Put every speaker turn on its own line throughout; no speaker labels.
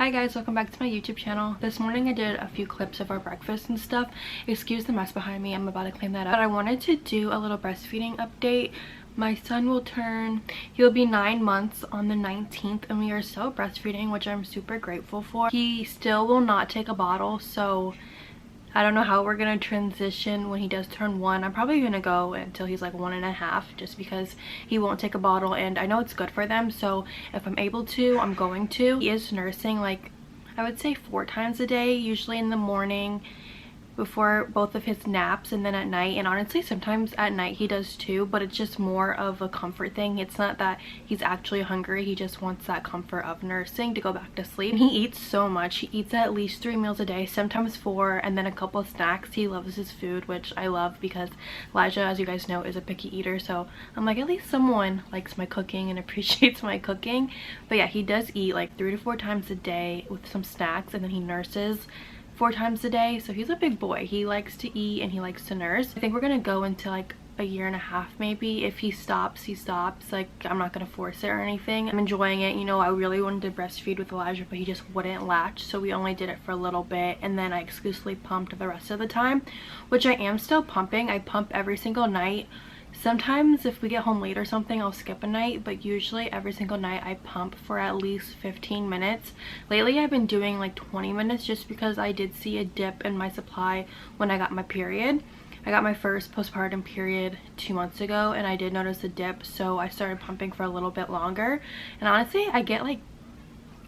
Hi guys, welcome back to my YouTube channel. This morning I did a few clips of our breakfast and stuff. Excuse the mess behind me, I'm about to clean that up. But I wanted to do a little breastfeeding update. My son he'll be 9 months on the 19th, and we are still breastfeeding, which I'm super grateful for. He still will not take a bottle, so I don't know how we're gonna transition when he does turn 1. I'm probably gonna go until he's like 1.5, just because he won't take a bottle, and I know it's good for them, so if I'm able to, I'm going to. He is nursing like I would say 4 times a day, usually in the morning before both of his naps, and then at night. And honestly, sometimes at night he does too, but it's just more of a comfort thing. It's not that he's actually hungry, he just wants that comfort of nursing to go back to sleep. He eats so much. He eats at least 3 meals a day, sometimes 4, and then a couple of snacks. He loves his food, which I love, because Elijah, as you guys know, is a picky eater, so I'm like, at least someone likes my cooking and appreciates my cooking. But yeah, he does eat like 3 to 4 times a day with some snacks, and then he nurses 4 times a day, so he's a big boy. He likes to eat and he likes to nurse. I think we're gonna go into like a 1.5 years maybe. If he stops, he stops. Like, I'm not gonna force it or anything. I'm enjoying it. You know, I really wanted to breastfeed with Elijah, but he just wouldn't latch, so we only did it for a little bit, and then I exclusively pumped the rest of the time, which I am still pumping. I pump every single night. Sometimes if we get home late or something, I'll skip a night, but usually every single night I pump for at least 15 minutes. Lately I've been doing like 20 minutes, just because I did see a dip in my supply when I got my period. I got my first postpartum period 2 months ago, and I did notice a dip, so I started pumping for a little bit longer. And honestly, I get like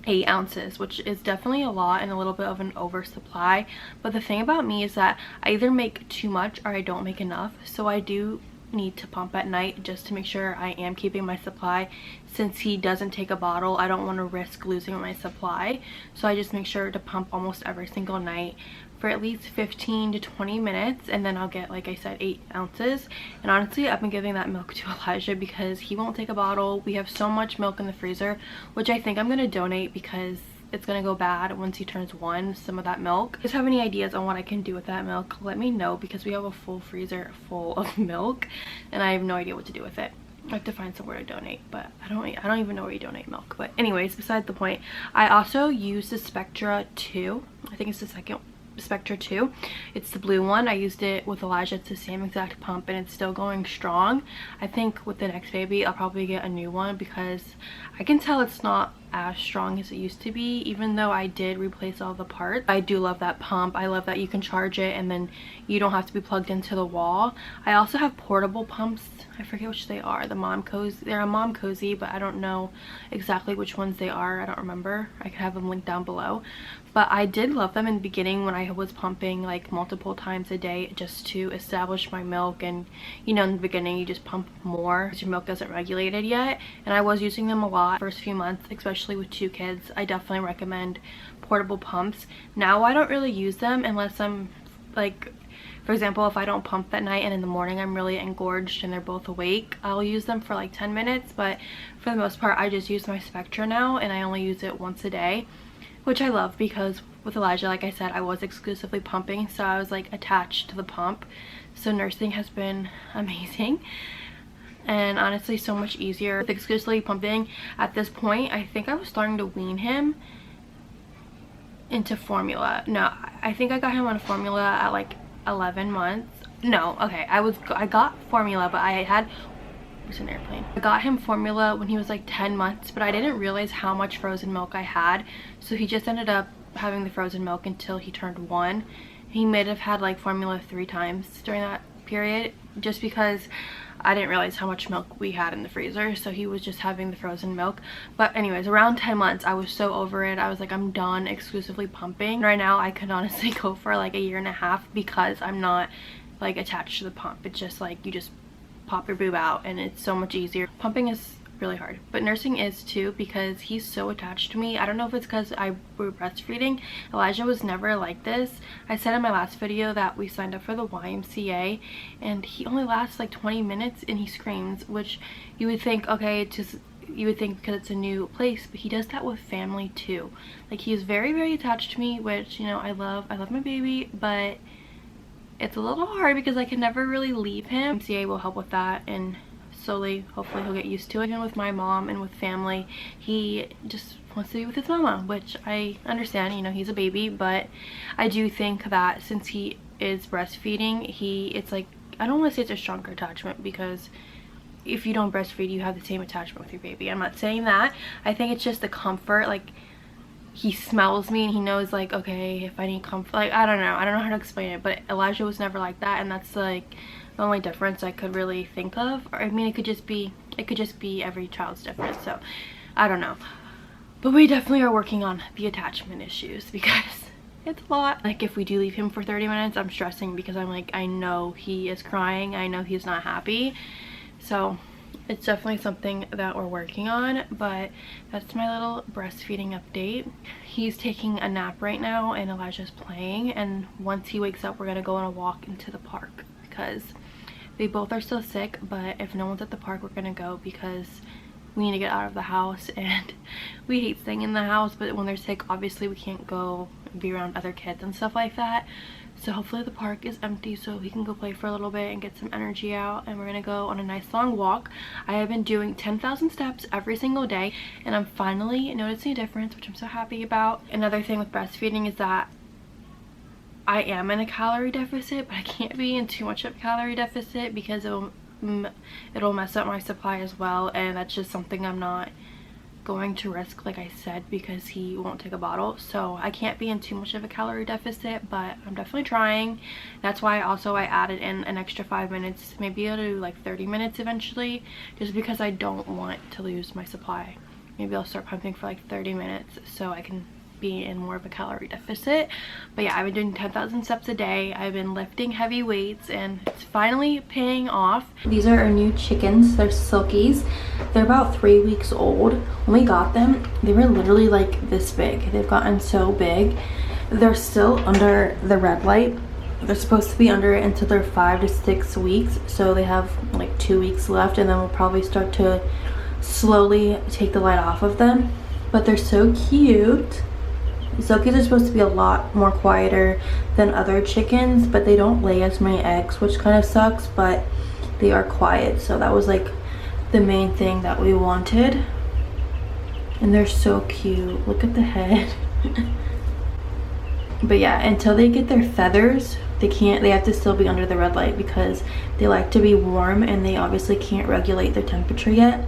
8 ounces, which is definitely a lot and a little bit of an oversupply. But the thing about me is that I either make too much or I don't make enough, so I do need to pump at night just to make sure I am keeping my supply. Since he doesn't take a bottle, I don't want to risk losing my supply, so I just make sure to pump almost every single night for at least 15 to 20 minutes, and then I'll get, like I said, 8 ounces. And honestly, I've been giving that milk to Elijah because he won't take a bottle. We have so much milk in the freezer, which I think I'm going to donate because it's gonna go bad once he turns 1, some of that milk. If you guys have any ideas on what I can do with that milk, let me know, because we have a full freezer full of milk and I have no idea what to do with it. I have to find somewhere to donate, but I don't even know where you donate milk. But anyways, beside the point, I also use the Spectra 2. I think it's the second Spectra 2. It's the blue one. I used it with Elijah. It's the same exact pump and it's still going strong. I think with the next baby I'll probably get a new one, because I can tell it's not as strong as it used to be, even though I did replace all the parts. I do love that pump. I love that you can charge it and then you don't have to be plugged into the wall. I also have portable pumps. I forget which they are. The Mom Cozy. They're a Mom Cozy, but I don't know exactly which ones they are. I don't remember. I could have them linked down below. But I did love them in the beginning when I was pumping like multiple times a day, just to establish my milk. And you know, in the beginning you just pump more because your milk isn't regulated yet, and I was using them a lot first few months, especially with 2 kids. I definitely recommend portable pumps. Now I don't really use them unless I'm like, for example, if I don't pump that night and in the morning I'm really engorged and they're both awake, I'll use them for like 10 minutes. But for the most part I just use my Spectra now, and I only use it once a day, which I love, because with Elijah, like I said, I was exclusively pumping, so I was like attached to the pump. So nursing has been amazing, and honestly so much easier with exclusively pumping. At this point I think I was starting to wean him into formula. No, I think I got him on formula at like 11 months. No, okay, I got formula, but I had an airplane. I got him formula when he was like 10 months, but I didn't realize how much frozen milk I had, so he just ended up having the frozen milk until he turned 1. He may have had like formula 3 times during that period, just because I didn't realize how much milk we had in the freezer, so he was just having the frozen milk. But anyways, around 10 months I was so over it. I was like, I'm done exclusively pumping. Right now I could honestly go for like a 1.5 years because I'm not like attached to the pump. It's just like you just pop your boob out and it's so much easier. Pumping is really hard, but nursing is too, because he's so attached to me. I don't know if it's because I were breastfeeding. Elijah was never like this. I said in my last video that we signed up for the YMCA and he only lasts like 20 minutes and he screams, which you would think, okay, you would think because it's a new place, but he does that with family too. Like, he is very, very attached to me, which, you know, I love my baby, but it's a little hard because I can never really leave him. YMCA will help with that, and slowly, hopefully he'll get used to it. Even with my mom and with family, he just wants to be with his mama, which I understand, you know, he's a baby. But I do think that since he is breastfeeding, it's like, I don't want to say it's a stronger attachment, because if you don't breastfeed, you have the same attachment with your baby. I'm not saying that. I think it's just the comfort. Like, he smells me and he knows, like, okay, if I need comfort, like, I don't know how to explain it. But Elijah was never like that, and that's like the only difference I could really think of. Or I mean, it could just be every child's different, so I don't know. But we definitely are working on the attachment issues, because it's a lot. Like, if we do leave him for 30 minutes, I'm stressing, because I'm like, I know he is crying, I know he's not happy. So it's definitely something that we're working on. But that's my little breastfeeding update. He's taking a nap right now and Elijah's playing, and once he wakes up, we're gonna go on a walk into the park, because they both are still sick. But if no one's at the park, we're gonna go, because we need to get out of the house, and we hate staying in the house. But when they're sick, obviously we can't go be around other kids and stuff like that. So hopefully the park is empty so he can go play for a little bit and get some energy out, and we're gonna go on a nice long walk. I have been doing 10,000 steps every single day, and I'm finally noticing a difference, which I'm so happy about. Another thing with breastfeeding is that I am in a calorie deficit, but I can't be in too much of a calorie deficit, because it'll mess up my supply as well, and that's just something I'm not going to risk, like I said, because he won't take a bottle. So I can't be in too much of a calorie deficit, but I'm definitely trying. That's why I added in an extra 5 minutes. Maybe I'll do like 30 minutes eventually, just because I don't want to lose my supply. Maybe I'll start pumping for like 30 minutes so I can be in more of a calorie deficit. But yeah, I've been doing 10,000 steps a day. I've been lifting heavy weights, and it's finally paying off. These are our new chickens. They're silkies. They're about 3 weeks old. When we got them, they were literally like this big. They've gotten so big. They're still under the red light. They're supposed to be under it until they're 5 to 6 weeks, so they have like 2 weeks left, and then we'll probably start to slowly take the light off of them. But they're so cute. Silkies are supposed to be a lot more quieter than other chickens, but they don't lay as many eggs, which kind of sucks, but they are quiet. So that was like the main thing that we wanted. And they're so cute. Look at the head. But yeah, until they get their feathers, they have to still be under the red light, because they like to be warm, and they obviously can't regulate their temperature yet.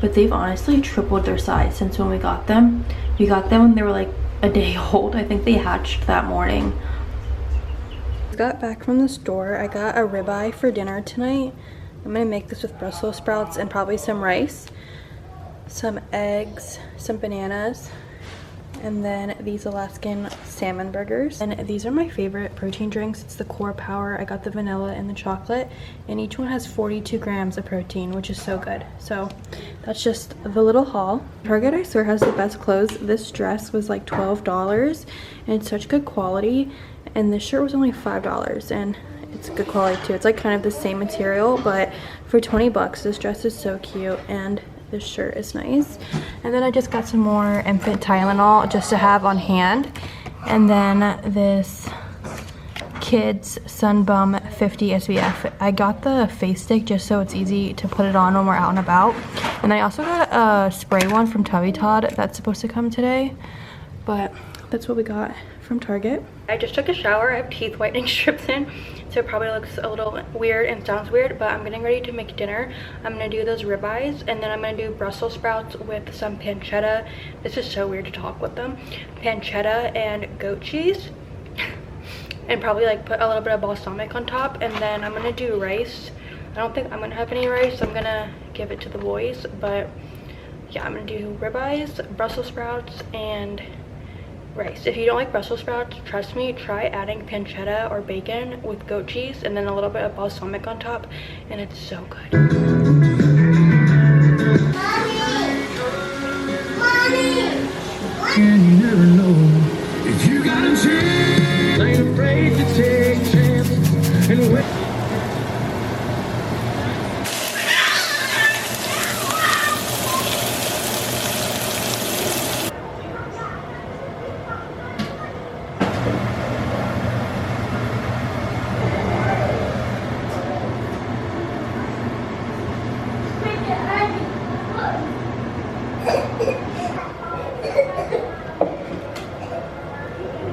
But they've honestly tripled their size since when we got them. We got them when they were like a day old. I think they hatched that morning. Got back from the store. I got a ribeye for dinner tonight. I'm gonna make this with Brussels sprouts and probably some rice, some eggs, some bananas, and then these Alaskan salmon burgers. And these are my favorite protein drinks. It's the Core Power. I got the vanilla and the chocolate, and each one has 42 grams of protein, which is so good. So that's just the little haul. Target, I swear, has the best clothes. This dress was like $12, and it's such good quality, and this shirt was only $5, and it's good quality too. It's like kind of the same material, but for 20 bucks, this dress is so cute, and this shirt is nice. And then I just got some more infant Tylenol just to have on hand, and then this Kids Sunbum 50 SPF. I got the face stick just so it's easy to put it on when we're out and about, and I also got a spray one from Tubby Todd that's supposed to come today. But that's what we got from Target. I just took a shower. I have teeth whitening strips in, so it probably looks a little weird and sounds weird, but I'm getting ready to make dinner. I'm gonna do those ribeyes, and then I'm gonna do Brussels sprouts with some pancetta. This is so weird to talk with them. Pancetta and goat cheese, and probably like put a little bit of balsamic on top. And then I'm gonna do rice. I don't think I'm gonna have any rice. I'm gonna give it to the boys, but yeah, I'm gonna do ribeyes, Brussels sprouts, and rice. If you don't like Brussels sprouts, trust me, try adding pancetta or bacon with goat cheese and then a little bit of balsamic on top, and it's so good.
Mommy! Mommy!